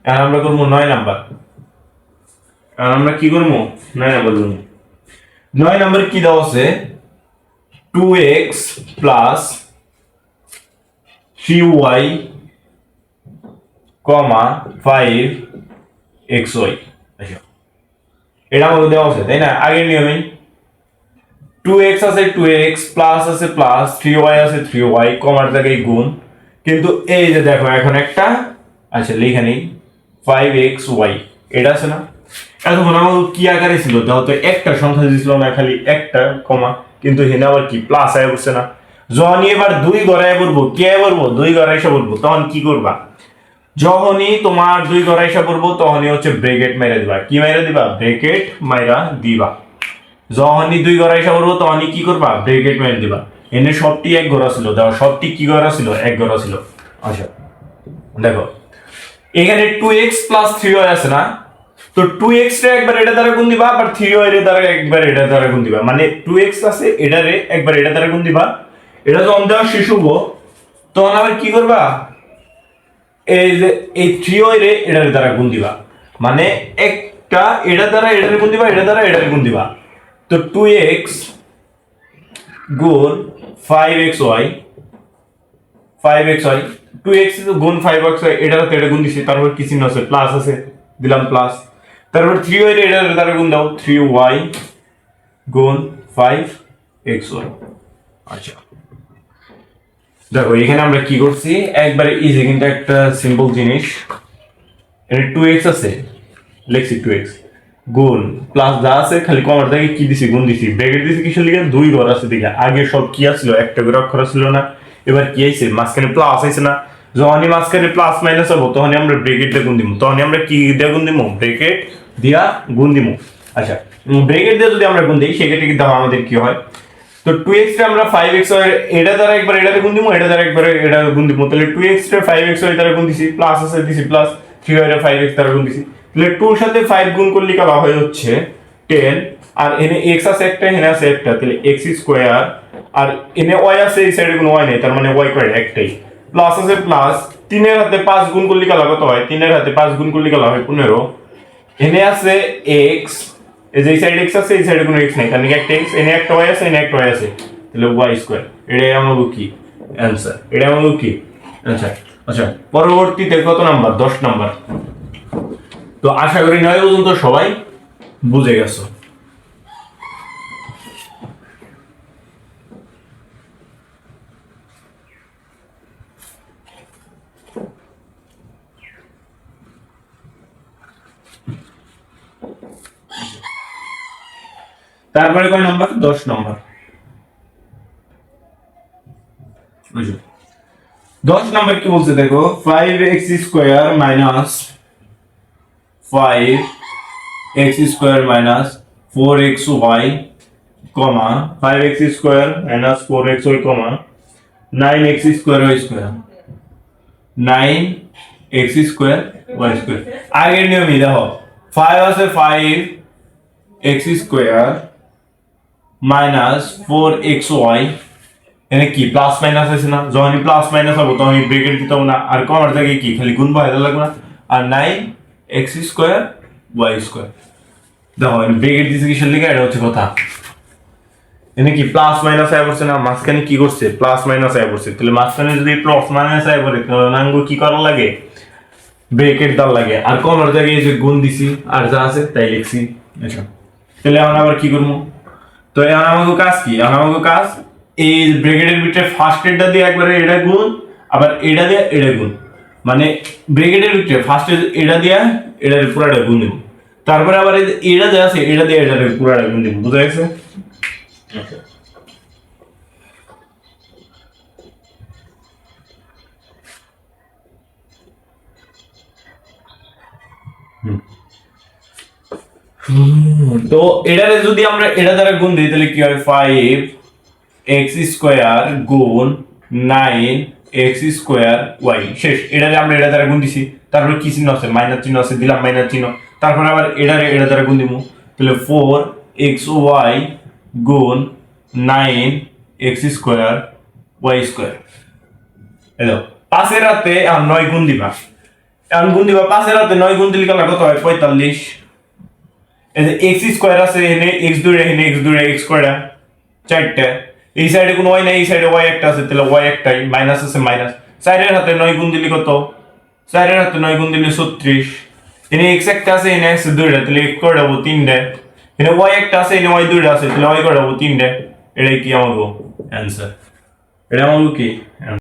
এখন আমরা করবো 9 নাম্বার। এখন আমরা কি করবো? 9 নাম্বার করবো। 9 নাম্বার কি দেওয়া আছে? 2x plus 3y, 5xy। আচ্ছা, এটা আমাকে দেওয়া আছে তাই না? আগের নিয়মে 2x আছে 2x, প্লাস আছে প্লাস, 3y আছে 3y, কমার জায়গায় গুণ। কিন্তু এই যে দেখো এখন একটা আচ্ছা লেখা নেই 5xy, এটা আছে না? এতক্ষণ আমার কি আকারে ছিল? দাও তো একটা সংখ্যা দিছিল না, খালি একটা কমা, কিন্তু এখানে আবার কি প্লাস আয় বসছে না? যখনই এবার 2 গড়ায় পড়বো, কে পড়বো 2 গড়ায় এসে পড়বো, তখন কি করবা? যখনই তোমার 2 গড়ায় এসে পড়বো তখনই হচ্ছে ব্রেকেট মেরে দিবা। কি মেরে দিবা? ব্রেকেট মাইরা দিবা। যখনই 2 গড়ায় এসে পড়বো তখনই কি করবা? ব্রেকেট মেরে দিবা। এনে সবটি এক গড়া ছিল, দেখো সবটি কি গড়া ছিল? এক গড়া ছিল। আচ্ছা দেখো এখানে 2x প্লাস 3y আছে না? তো 2x রে একবার এটা দ্বারা গুণ দিবা, আবার 3y রে দ্বারা একবার এটা দ্বারা গুণ দিবা। মানে 2x আছে এটারে একবার এটা দ্বারা গুণ দিবা। এটা যখন দেওয়া শেষ হবো তখন আবার কি করবা? এই যে এই 3y রে এটার দ্বারা গুণ দিবা। মানে একটা এটা দ্বারা এটারে গুণ দিবা, এটা দ্বারা এটারে গুণ দিবা। তো 2x গুণ 5xy, 5xy, 2x গুণ 5xy, এটার সাথে এটা গুণ দিছি, তারপর কি চিহ্ন আছে? প্লাস আছে, দিলাম প্লাস। তারপর 3y রে এটার দ্বারা গুণ দাও, 3y গুণ 5xy। আচ্ছা দেখো এখানে আমরা কি করছি? একবারে ইজি, কিন্তু একটা সিম্পল জিনিস। এটা 2x আছে, লিখছি 2x গুণ প্লাস যা আছে খালি কমার জায়গায় কি দিছি? গুণ দিছি। ব্র্যাকেট দিছি কিসের লিগে? 2 ঘর আছে দিকে। আগে সব কি আসলো? একটা করে অক্ষর ছিল না? এবার কি আইছে? মাঝখানে প্লাস আইছে না? যখনই মাঝখানে প্লাস মাইনাস হবো তখনই আমরা ব্র্যাকেট দিয়ে গুণ দিব। তখনই আমরা কি দিয়ে গুণ দিব? ব্র্যাকেট দিয়া গুণ দিব। আচ্ছা ব্র্যাকেট দিয়ে যদি আমরা গুণ দিই সেক্ষেত্রে কিন্তু আমাদের কি হয়? তো 2x রে আমরা 5x এর এটা দ্বারা একবার এটাতে গুণ দিব, এটা দ্বারা একবার এটা গুণ দিব। তাহলে 2x রে 5x এর দ্বারা গুণ দিছি, প্লাস আছে দিছি প্লাস, 3y রে 5x দ্বারা গুণ দিছি। তাহলে 2 এর সাথে 5 গুণ করলে কালা হয় হচ্ছে 10, আর এনে x আছে একটা, এখানে আছে একটা, তাহলে x স্কয়ার, আর এনে y আছে এই সাইডে কোনো y নেই, তার মানে y কয়টা? একটাই। প্লাস আছে প্লাস, 3 এর হাতে 5 গুণ করলে কালা কত হয়? 3 এর হাতে 5 গুণ করলে কালা হয় 15। এনে আছে x, এই যে এই সাইডে x আছে, এই সাইডে কোনো x নাই, কারণ একটা x, এনে একটা y আছে, এনে একটা y আছে, তাহলে y স্কয়ার। এটাই আমাদের কি অ্যানসার? এটা আমাদের কি আচ্ছা। আচ্ছা পরবর্তীতে কত নাম্বার? 10 নাম্বার। তো আশা করি 9 পর্যন্ত সবাই বুঝে গেছো। তারপরে কয় নাম্বার? 10 নাম্বার। 10 নাম্বার কি বলছে দেখো, 5x square minus 5x square minus 4xy, কমা 5x স্কয়ার মাইনাস 4xy, কমা 9x square y square, 9x square y square. আগের নিয়মই দেখো 5 আছে 5x স্কয়ার মাইনাস 4xy, এখানে কি প্লাস মাইনাস আছে না? যখনই প্লাস মাইনাস হবে তখনই ব্র্যাকেট দিতে হবে না, আর কমার জায়গায় কি খালি গুণ বসাতে লাগবে না। আর 9x স্কয়ার y স্কয়ার। দেখো ব্র্যাকেট দিতে কিসের লিগে? এটা হচ্ছে কথা। এখানে কি প্লাস মাইনাস আয় পড়ছে না? মাঝখানে কি করছে? প্লাস মাইনাস আয় পড়ছে। তাহলে মাঝখানে যদি প্লাস মাইনাস আয় পড়ে তাহলে নাঙ্গু কি করা লাগে? ব্র্যাকেট দেওয়া লাগে। আর কমার জায়গায় যে গুণ দিছি আর যা আছে তাই লিখছি। আচ্ছা তাহলে এখন আবার কি করবো? তো এখন আমাকে কাজ কি? এখন আমাকে কাজ এই ব্র্যাকেটের ভিতরে ফার্স্ট এটা দিয়ে একবারে এটা গুণ, আবার এটা দিয়ে এটা গুণ। মানে ব্র্যাকেটের ভিতরে ফার্স্ট এটা দিয়ে এটা পুরাটা গুণ দিব, তারপরে আবার এটা যে আছে এটা দিয়ে এটা পুরাটা গুণ দিব। বুঝা গেছে? তো এটারে যদি আমরা এটা দ্বারা গুণ দিই তাহলে কি হয়? 5x স্কয়ার গুণ 9x স্কয়ার y। শেষ। এটারে আমরা এটা দ্বারা গুণ দিছি, তারপরে কি চিহ্ন আছে? মাইনাস চিহ্ন আছে, দিলাম মাইনাস চিহ্ন। তারপর আবার এটারে এটা দ্বারা গুণ দিব, তাহলে 4xy গুণ 9x স্কয়ার y স্কয়ার। এই দাও 5 এর হাতে 9 গুণ দিবা, এখন গুণ দিবা 5 এর হাতে 9 গুণ দিলে কত হয় 45। এই যে x স্কয়ার আছে এখানে x দূরে এখানে x দূরে x স্কয়ার 4টা, এই সাইডে কোনো y নাই, এই সাইডে y একটা আছে, তাহলে y একটাই, মাইনাস আছে মাইনাস। 4 এর হাতে 9 গুণ দিলে কত, 4 এর হাতে 9 গুণ দিলে 36। এখানে x একটা আছে এখানে x দুইটা, তাহলে x করে দেবো 3টা। এখানে y একটা আছে এখানে y দুইটা আছে, তাহলে y করে দেবো 3টা। এটাই কি আমাগো অ্যানসার, এটা আমাগো কি